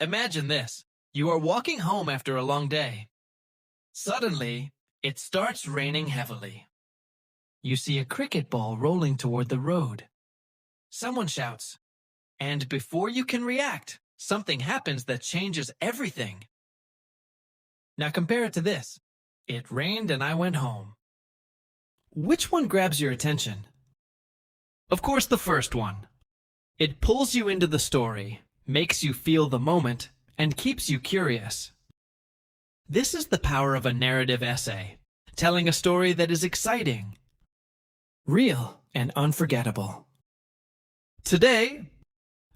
Imagine this. You are walking home after a long day. Suddenly, it starts raining heavily. You see a cricket ball rolling toward the road. Someone shouts, and before you can react, something happens that changes everything. Now compare it to this. It rained and I went home. Which one grabs your attention? Of course, the first one. It pulls you into the story, makes you feel the moment, and keeps you curious. This is the power of a narrative essay, telling a story that is exciting, real, and unforgettable. Today,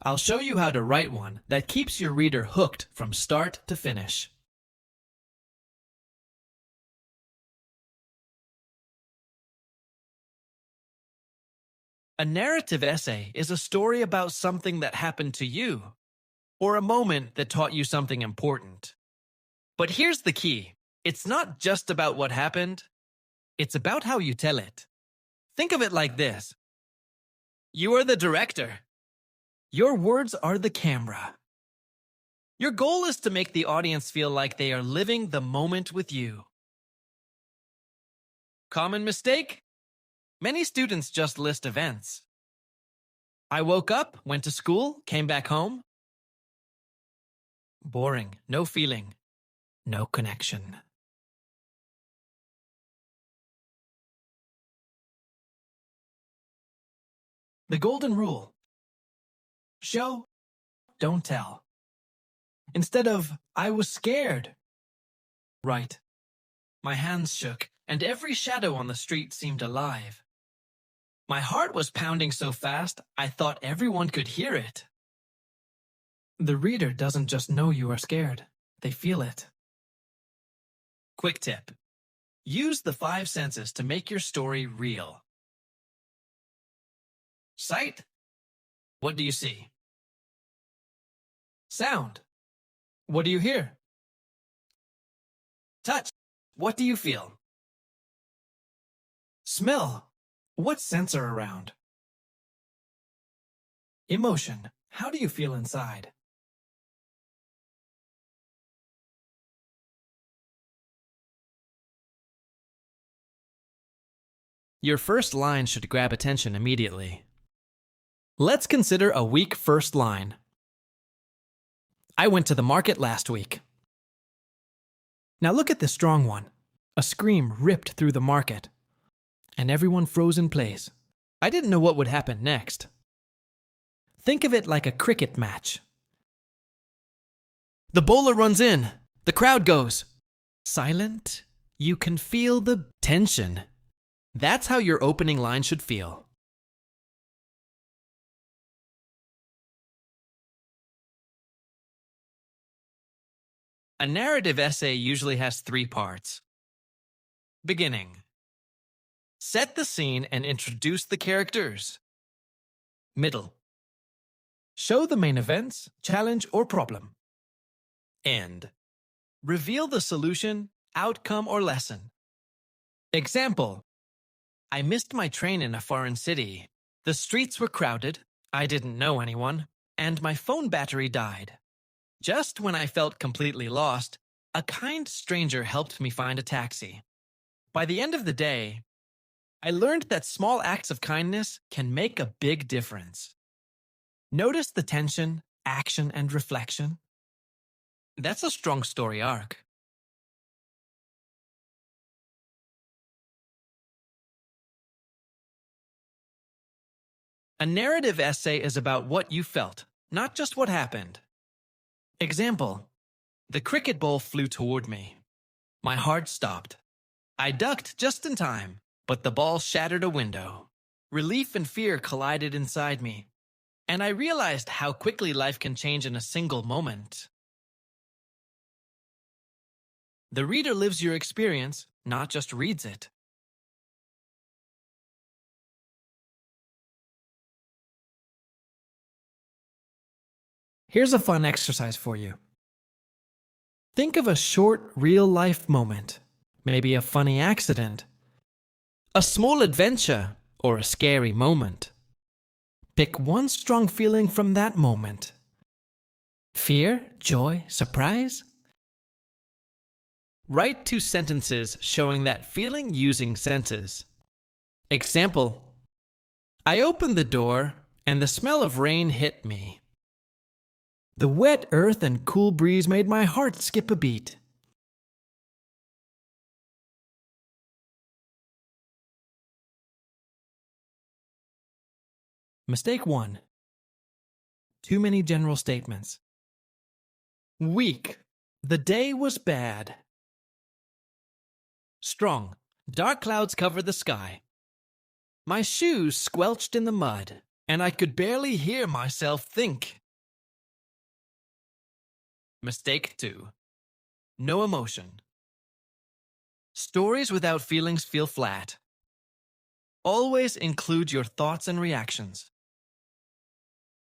I'll show you how to write one that keeps your reader hooked from start to finish. A narrative essay is a story about something that happened to you, or a moment that taught you something important. But here's the key. It's not just about what happened. It's about how you tell it. Think of it like this. You are the director. Your words are the camera. Your goal is to make the audience feel like they are living the moment with you. Common mistake? Many students just list events. I woke up, went to school, came back home. Boring, no feeling, no connection. The golden rule. Show, don't tell. Instead of, I was scared. Write, my hands shook, and every shadow on the street seemed alive. My heart was pounding so fast, I thought everyone could hear it. The reader doesn't just know you are scared, they feel it. Quick tip. Use the 5 senses to make your story real. Sight? What do you see? Sound? What do you hear? Touch? What do you feel? Smell? What scents are around? Emotion? How do you feel inside? Your first line should grab attention immediately. Let's consider a weak first line. I went to the market last week. Now look at the strong one. A scream ripped through the market, and everyone froze in place. I didn't know what would happen next. Think of it like a cricket match. The bowler runs in. The crowd goes silent. You can feel the tension. That's how your opening line should feel. A narrative essay usually has 3 parts. Beginning. Set the scene and introduce the characters. Middle. Show the main events, challenge, or problem. End. Reveal the solution, outcome, or lesson. Example. I missed my train in a foreign city. The streets were crowded, I didn't know anyone, and my phone battery died. Just when I felt completely lost, a kind stranger helped me find a taxi. By the end of the day, I learned that small acts of kindness can make a big difference. Notice the tension, action, and reflection. That's a strong story arc. A narrative essay is about what you felt, not just what happened. Example. The cricket ball flew toward me. My heart stopped. I ducked just in time, but the ball shattered a window. Relief and fear collided inside me, and I realized how quickly life can change in a single moment. The reader lives your experience, not just reads it. Here's a fun exercise for you. Think of a short, real-life moment, maybe a funny accident, a small adventure, or a scary moment. Pick one strong feeling from that moment. Fear, joy, surprise? Write 2 sentences showing that feeling using senses. Example: I opened the door and the smell of rain hit me. The wet earth and cool breeze made my heart skip a beat. Mistake 1. Too many general statements. Weak. The day was bad. Strong. Dark clouds covered the sky. My shoes squelched in the mud, and I could barely hear myself think. Mistake 2. No emotion. Stories without feelings feel flat. Always include your thoughts and reactions.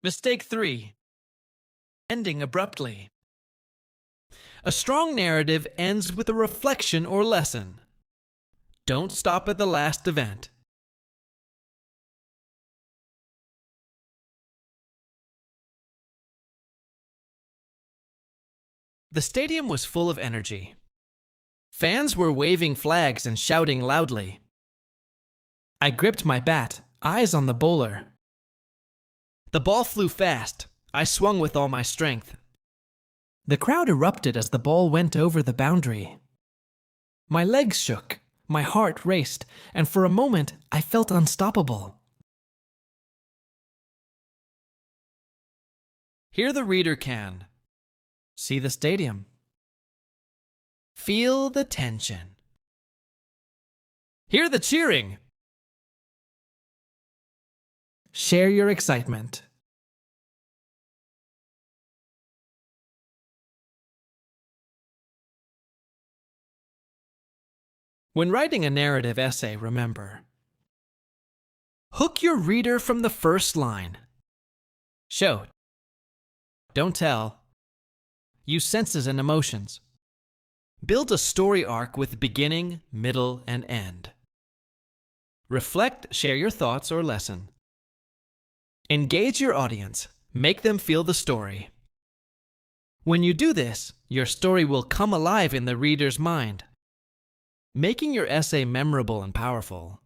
Mistake 3. Ending abruptly. A strong narrative ends with a reflection or lesson. Don't stop at the last event. The stadium was full of energy. Fans were waving flags and shouting loudly. I gripped my bat, eyes on the bowler. The ball flew fast. I swung with all my strength. The crowd erupted as the ball went over the boundary. My legs shook, my heart raced, and for a moment I felt unstoppable. Here the reader can see the stadium. Feel the tension. Hear the cheering. Share your excitement. When writing a narrative essay, remember: hook your reader from the first line. Show, don't tell. Use senses and emotions. Build a story arc with beginning, middle, and end. Reflect, share your thoughts or lesson. Engage your audience. Make them feel the story. When you do this, your story will come alive in the reader's mind, making your essay memorable and powerful.